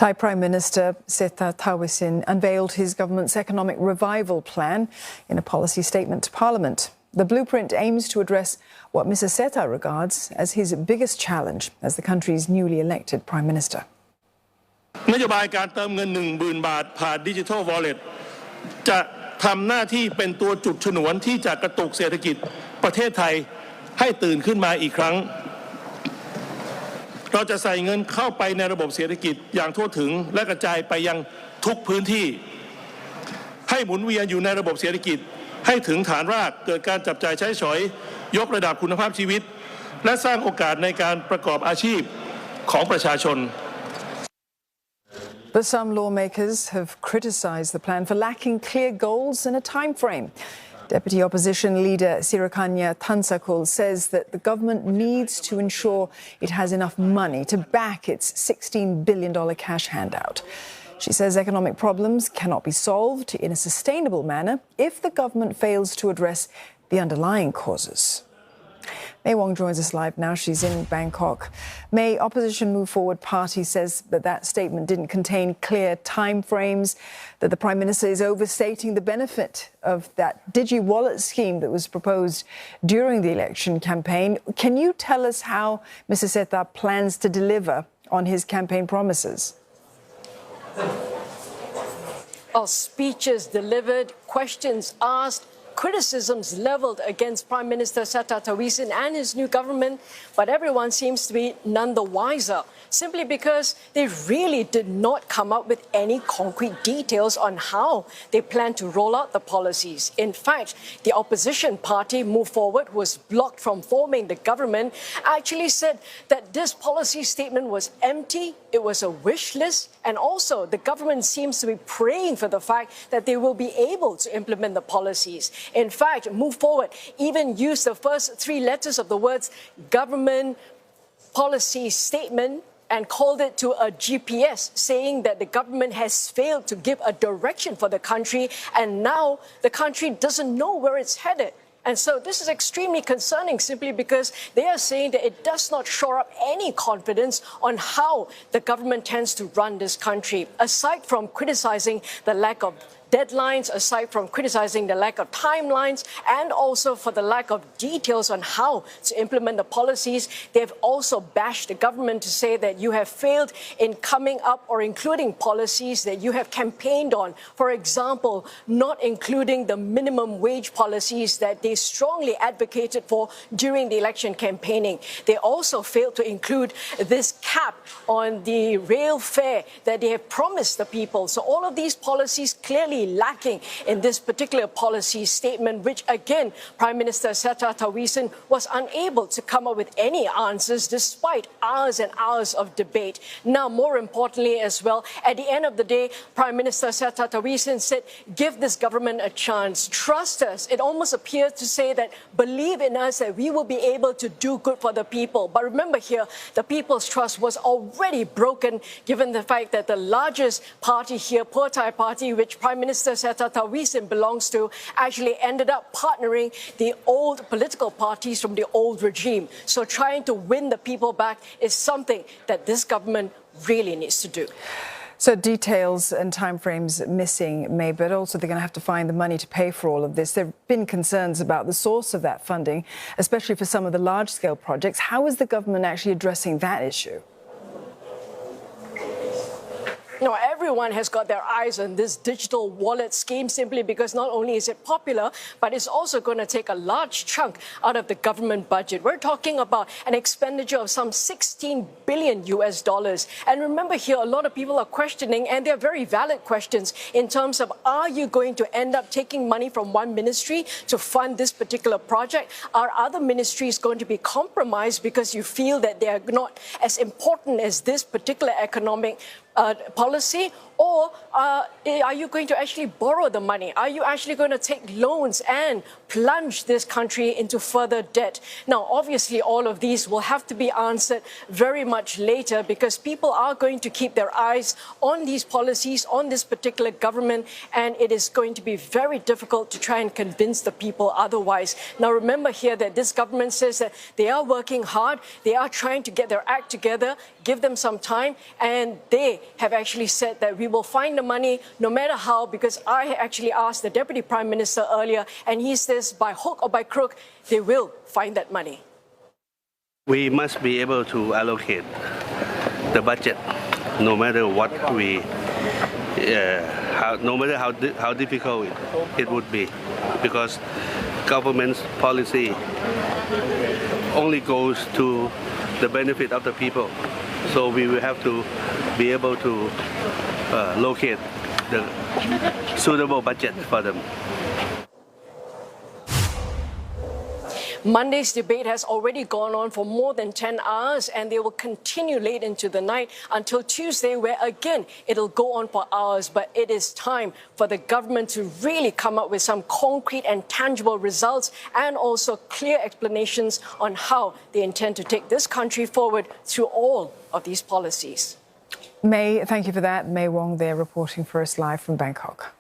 Thai Prime Minister Srettha Thavisin unveiled his government's economic revival plan in a policy statement to Parliament. The blueprint aims to address what Mr. Srettha regards as his biggest challenge as the country's newly elected Prime Minister. นโยบายการเติมเงิน 10,000 บาทผ่านดิจิทัลวอลเล็ตจะทำหน้าที่เป็นตัวจุดฉนวนที่จะกระตุกเศรษฐกิจประเทศไทยให้ตื่นขึ้นมาอีกครั้งเราจะใส่เงินเข้าไปในระบบเศรษฐกิจอย่างทั่วถึงและกระจายไปยังทุกพื้นที่ให้หมุนเวียนอยู่ในระบบเศรษฐกิจให้ถึงฐานรากเกิดการจับจ่ายใช้สอยยกระดับคุณภาพชีวิตและสร้างโอกาสในการประกอบอาชีพของประชาชน But some lawmakers have criticised the plan for lacking clear goals and a time frame. Deputy Opposition Leader Sirikanya Tansakul says that the government needs to ensure it has enough money to back its $16 billion cash handout. She says economic problems cannot be solved in a sustainable manner if the government fails to address the underlying causes. May Wong joins us live now. She's in Bangkok. May, Opposition Move Forward Party says that that statement didn't contain clear timeframes, that the Prime Minister is overstating the benefit of that digi-wallet scheme that was proposed during the election campaign. Can you tell us how Mr. Srettha plans to deliver on his campaign promises? Speeches delivered, questions asked, criticisms levelled against Prime Minister Srettha Thavisin and his new government, but everyone seems to be none the wiser, simply because they really did not come up with any concrete details on how they plan to roll out the policies. In fact, the opposition party, Move Forward, who was blocked from forming the government, actually said that this policy statement was empty, it was a wish list, and also the government seems to be praying for the fact that they will be able to implement the policies. In fact, Move Forward even used the first three letters of the words government policy statement and called it to a GPS, saying that the government has failed to give a direction for the country, and now the country doesn't know where it's headed. And so this is extremely concerning simply because they are saying that it does not shore up any confidence on how the government tends to run this country. Aside from criticizing the lack of deadlines, aside from criticizing the lack of timelines, and also for the lack of details on how to implement the policies, they've also bashed the government to say that you have failed in coming up or including policies that you have campaigned on. For example, not including the minimum wage policies that they strongly advocated for during the election campaigning. They also failed to include this cap on the rail fare that they have promised the people. So all of these policies clearly lacking in this particular policy statement, which again, Prime Minister Srettha Thavisin was unable to come up with any answers despite hours and hours of debate. Now, more importantly as well, at the end of the day, Prime Minister Srettha Thavisin said, give this government a chance, trust us. It almost appeared to say that, believe in us that we will be able to do good for the people. But remember here, the people's trust was already broken given the fact that the largest party here, Pheu Thai Party, which Prime Minister Srettha Thavisin belongs to, actually ended up partnering the old political parties from the old regime. So trying to win the people back is something that this government really needs to do. So details and timeframes missing, May, but also they're going to have to find the money to pay for all of this. There have been concerns about the source of that funding, especially for some of the large-scale projects. How is the government actually addressing that issue? Now, everyone has got their eyes on this digital wallet scheme simply because not only is it popular, but it's also going to take a large chunk out of the government budget. We're talking about an expenditure of some $16 billion. And remember here, a lot of people are questioning, and they're very valid questions, in terms of, are you going to end up taking money from one ministry to fund this particular project? Are other ministries going to be compromised because you feel that they are not as important as this particular economic policy? Or are you going to actually borrow the money? Are you actually going to take loans and plunge this country into further debt? Now, obviously, all of these will have to be answered very much later because people are going to keep their eyes on these policies, on this particular government, and it is going to be very difficult to try and convince the people otherwise. Now, remember here that this government says that they are working hard, they are trying to get their act together, give them some time, and they have actually said that we will find the money no matter how, because I actually asked the Deputy Prime Minister earlier, and he says by hook or by crook, they will find that money. We must be able to allocate the budget, no matter what no matter how difficult it would be, because government's policy only goes to the benefit of the people. So we will have to be able to locate the suitable budget for them. Monday's debate has already gone on for more than 10 hours, and they will continue late into the night until Tuesday, where again it'll go on for hours. But it is time for the government to really come up with some concrete and tangible results, and also clear explanations on how they intend to take this country forward through all of these policies. May, thank you for that. May Wong there reporting for us live from Bangkok.